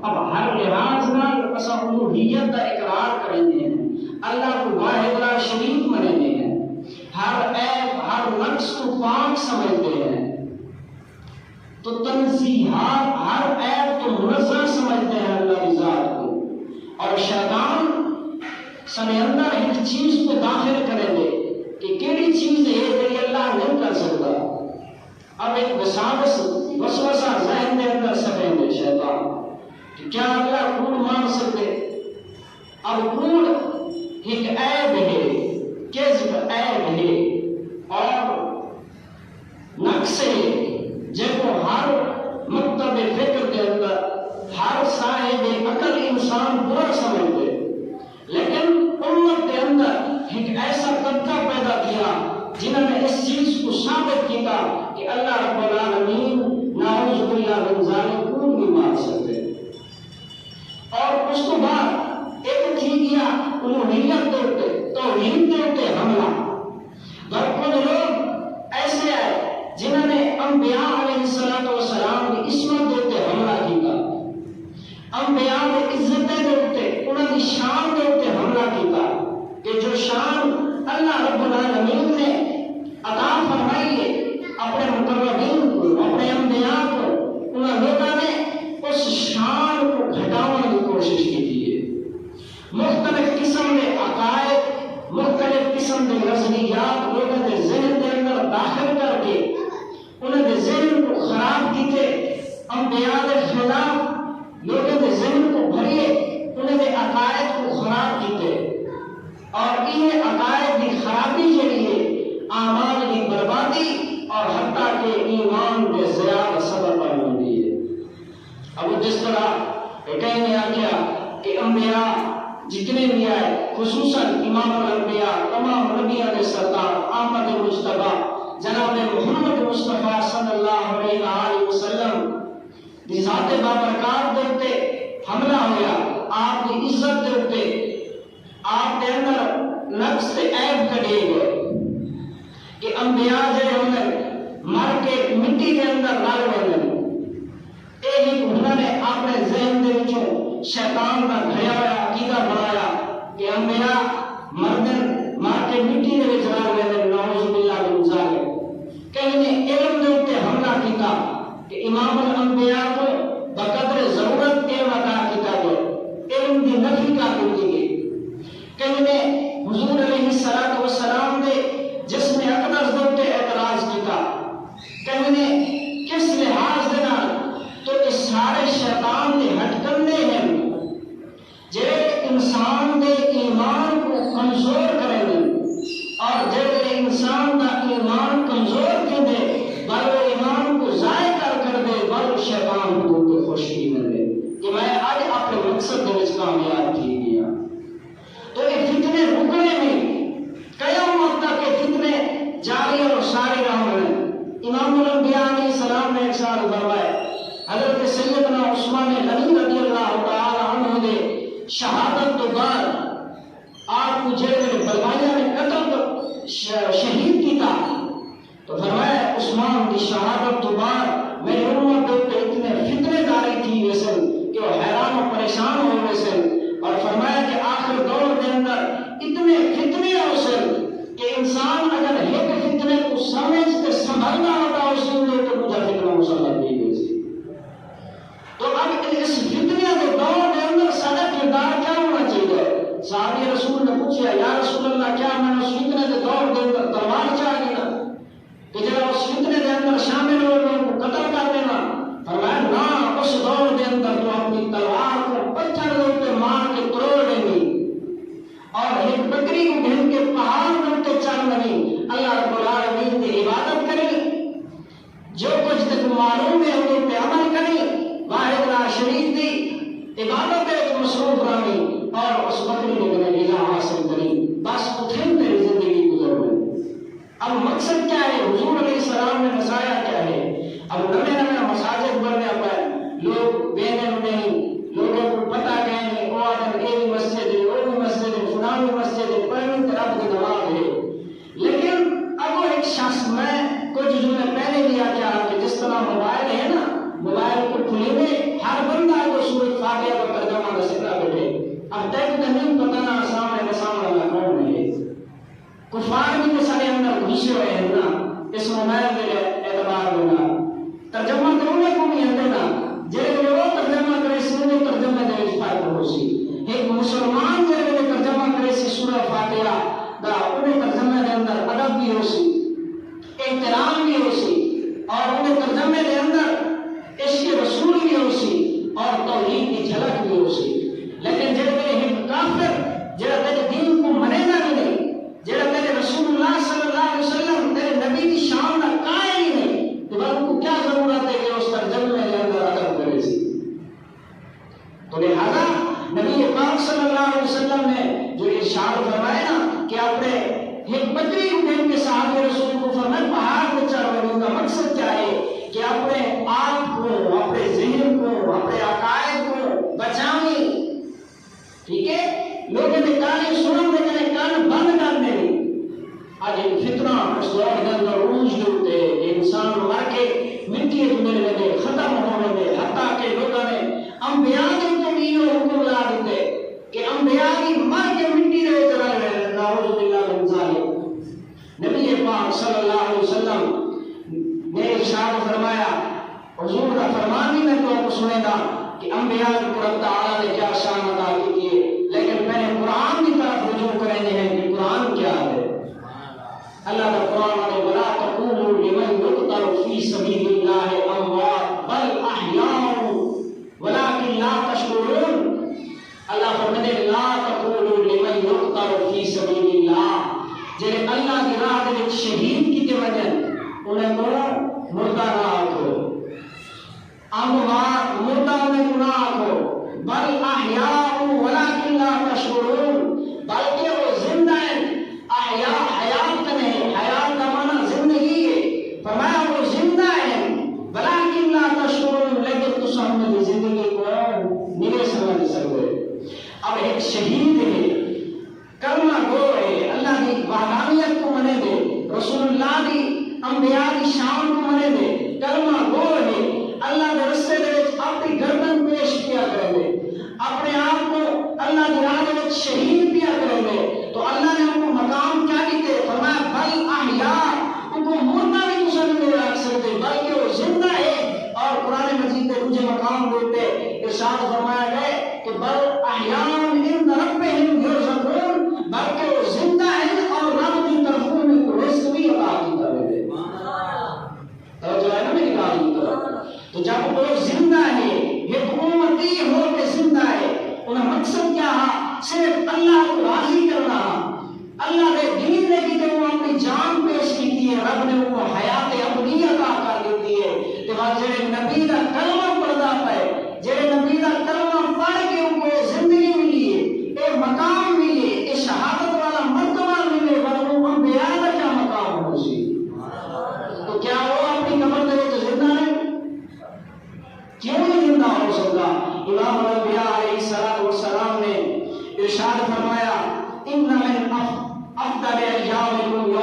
اب ہر لحاظ نال اساں الوہیت دا اقرار کرتے ہیں، اللہ کو واحد لا شریک منتے ہیں، ہر عیب ہر نقص کو پاک سمجھتے ہیں، تو تنزیہات ہر عیب تو منزہ سمجھتے ہیں اللہ کی ذات کو، اور شیطان سنے اندر ایک چیز کو داخل کریں گے کہ کیڑی چیز ہے جی اللہ نہیں کر سکتا، اب ایک وسوسہ ذہن کے اندر سکیں گے شیطان کہ کیا اللہ کوڑ مان سکتے، اب کوڑ ایک عیب ہے، کذب عیب ہے اور نقص ہے جب ہر مکتب فکر کے اندر ہر صاحب عقل انسان برا سمجھتے، لیکن امت کے اندر ایک ایسا طبقہ پیدا کیا جنہوں نے اس چیز کو ثابت کیا کہ اللہ رب العالمین نعوذ باللہ من ذالک کوڑ نہیں مار سکتے، اور اس کو بعد ایک تھی گیا الوہیت دیتے توحید دیتے حملہ، اور کچھ لوگ ایسے آئے جنہوں نے انبیاء علیہ السلام کی عصمت دیتے حملہ کیا، انبیاء کی عزتیں دیتے انہوں کی شان دیتے حملہ کیا کہ جو شان اللہ رب العالمین نے عطا فرمائی ہے اپنے مقربین کو، اپنے انبیاء کو، انہوں لوگوں نے اس شان کو گھٹانے کی کوشش کی ہے، مختلف قسم کے عقائد مختلف قسم کے نظریات لوگوں کے ذہن کے اندر داخل کر کے انہوں نے ذہن کو خراب کیتے، انبیاء کے خلاف لوگوں کے ذہن کو بھریے، انہوں نے عقائد کو خراب کیتے، اور یہ عقائد کی خرابی جڑی ہے اعمال کی بربادی اور حتیٰ کہ ایمان کے زیادہ سبب بن گئی ہے۔ اب جس طرح کہیں نے آکھیا کہ انبیاء جتنے بھی آئے خصوصاً امام الانبیاء تمام نبیوں کے سردار احمد مصطفیٰ جناب محمد مصطفیٰ صلی اللہ علیہ وآلہ وسلم دی ذات بابرکات دیتے حملہ ہویا، آپ کی عزت دیتے آپ کے اندر نقص سے عیب کڑے گئے کہ انبیاء جو ہونے مر کے مٹی کے اندر رل گئے، یہی انہوں نے اپنے ذہن دے وچوں شیطان کا گھڑیا ہوا عقیدہ بنایا کہ انبیاء مردن مار کے مٹی دے وچ رل گئے، نعوذ باللہ من ذالک۔ کہیں نے علم دے اوپر حملہ کیتا کہ امام الانبیاء کو بقدر ضرورت علم عطا کیتا گیا، علم دی نفی کر دی گئی۔ کہیں نے حضور علیہ السلام دے جسم اقدس دے اوپر اعتراض کیتا، کہیں نے کس لحاظ دے نال تو اس سارے شیطان دے ہٹکندے ہیں جے انسان دے ایمان کو کمزور کریں گے، اور جے انسان دا ایمان کمزور کر دے بل وہ ایمان کو ضائع کر دے بل شیطان کو تو خوشی ملے کہ میں آج اپنے مقصد دے وچ کامیاب تھی گیا۔ تو یہ فتنے رکنے میں قیامت تک کے فتنے جاری اور ساری رہے ہیں۔ امام الانبیاء علیہ السلام نے ایک سال فرمایا، حضرت سیدنا عثمان غنی رضی اللہ تعالی عنہ نے شہادت تو بعد آپ کو جیل بلوائیہ نے قتل شہید کیتا، تو فرمایا عثمان کی شہادت تو بعد میری امت پہ اتنے فتنے داری تھی ویسے کہ وہ حیران و پریشان ہو ویسے، اور فرمایا کہ آخر دور کے اندر اتنے فتنے ہوسے کہ انسان اگر ایک فتنے کو سمجھتے سنبھلنا ہوتا اس لیے تو مجھے فتنہ مسلط نہیں ہوئی سی۔ تو اب اس فتنے کے دور کے اندر سارا کردار کیا ہونا چاہیے؟ صحابی رسول نے پوچھا یا رسول اللہ کیا میں اس فتنے کے دور کے اندر تلوار چاہیے نا کہ جب اس فتنے کے اندر شامل ہو لوگوں کو قتل کر دینا؟ فرمایا نہ، اس دور کے اندر تو اپنی تلوار کو پتھر پہ مار کے توڑ دیں گی اور ایک بکری کو بھین کے پہاڑ بنتے چل رہی اللہ رب العالمین کی عبادت کریں، جو کچھ تک معلوم ہے ان پہ عمل کریں، واحد لا شریک دی عبادت ہے مصروف رہی اور اس بکری کو غذا حاصل کریں، بس اتنے میری زندگی گزر گئی۔ اب مقصد کیا ہے؟ حضور علیہ السلام نے مسایا کیا ہے؟ اب نئے نئے مساجد بننے پر لوگ بینے نہیں، لوگوں کو پتہ گئے نہیں، وہ آدم یہ بھی مسجد ہے، وہ بھی مسجد ہے، فلان بھی مسجد ہے، پڑھنے طرف کی نماز ہے، لیکن اب وہ ایک شخص میں کچھ جو میں پہلے لیا کیا کہ جس طرح موبائل ہے نا، موبائل کو کھلے میں ہر بندہ کو سورۃ فاتحہ کفار بھی سارے اندر گھسے ہوئے ہیں نا اس موبائل کے اعتبار ہونا ترجمہ کرنے کو بھی اندر نا جب وہ ترجمہ کرے سورہ ترجمہ دے فرق ہو سی ایک مسلمان جب ترجمہ کرے سی سورہ فاتحہ دا انہیں ترجمہ دے اندر ادب بھی ہو سی احترام بھی ہو سی اور انہیں ترجمے دے اندر عشق رسول بھی ہو سی اور توحید کی جھلک بھی ہو سی لیکن جب ایک کافر جب تیرے دین کو منے گا نہیں جب تیرے رسول اللہ صلی اللہ علیہ وسلم تیرے نبی کی شان کا قائل ہی نہیں تو ان کو کیا ضرورت ہے کہ اس ترجمے کے اندر ادب کرے سی تو لہذا نبی پاک صلی اللہ علیہ وسلم نے جو ارشاد فرمایا نا کہ اپنے ایک بکری کو دیکھ کے صحابہ رسول کو فرمایا پہاڑ پہ چڑھنے کا مقصد کیا ہے کہ اپنے آپ کو اپنے ذہن کو اپنے عقائد کو بچائیں ٹھیک ہے لوگوں نے کانے سنن میں کہنے کان بند کر دیں آج ایک فتنہ اس دور کے اندر روز ہوتے انسان مر کے مٹی میں لگے ختم ہونے میں حتیٰ کہ لوگوں نے انبیاء کے بھی یہ حکم لا دیتے کہ انبیاء کی مر کے مٹی رہے چلا گئے نعوذ باللہ من ذالک نبی پاک صلی اللہ علیہ وسلم نے ارشاد فرمایا حضور کا فرمان بھی میں تو آپ کو سنے گا کہ انبیاء کو رب تعالیٰ نے کیا شان ادا کی ہے لیکن میں نے قرآن کی طرف رجوع کریں ہیں کہ قرآن کیا ہے اللہ کا قرآن ہے وَلَا تَقُولُوا لِمَنْ يُقْتَلُ فِي سَبِيلِ اللَّهِ أَمْوَاتٌ بَلْ أَحْيَاءٌ وَلَكِنْ لَا تَشْعُرُونَ اللہ فرماتے ہیں لا تقولوا لمن يقتل فی سبیل اللہ جنہیں اللہ کی راہ میں شہید کی وجہ انہیں کو مردہ نہ آکھو اموات مردہ انہیں کو نہ آکھو بل احیاء ولکن لا تشعرون بلکہ وہ زندہ ہیں احیاء حیات کا نہیں حیات کا معنی زندگی ہے فرمایا وہ زندہ ہیں ولکن لا تشعرون لیکن تو سامنے زندگی کو نہیں سمجھ سکتے اب ایک شہید ہے کلمہ گو ہے اللہ کی وحدانیت کو منے دے رسول اللہ کی انبیاء کی شان کو منے دے کلمہ گو ہے اللہ کے رستے دے اپنی گردن پیش کیا کرے دے اپنے آپ کو اللہ کی راہ میں شہید کیا کرے دے تو اللہ نے ان کو مقام کیا دیتے فرمایا بل احیاء ان کو مردہ بھی دوسرے نہیں رکھ سکتے بلکہ وہ زندہ ہے اور قرآن مجید نے مجھے مقام دیتے ارشاد فرمایا گئے کہ بل احیاء عند ربهم یرزقون بلکہ وہ زندہ ہیں اور رب کی طرف ان کو رزق بھی عطا کیتا ہے توجہ ہے نا میری بات کی تو جب وہ زندہ ہے یہ امتی ہو کے زندہ ہے انہیں مقصد کیا ہے صرف اللہ کو راضی کرنا اللہ نے دین نے کی کہ وہ اپنی جان پیش کی ہے رب نے ان کو حیات ابدی عطا کر دیتی ہے کہ وہ جڑے نبی کا کلمہ پڑھتا ہے جڑے نبی کا کلمہ پڑھ کے ان کو زندگی ملی ہے ایک مقام ملی ایک شہادت والا مرتبہ ملے وہ انبیاء کا کیا مقام ہو سی تو کیا وہ اپنی قبر دے تو زندہ ہے کیوں نہیں زندہ ہو سکتا امام الانبیاء علیہ السلام نے ارشاد فرمایا ان من افضل ایامکم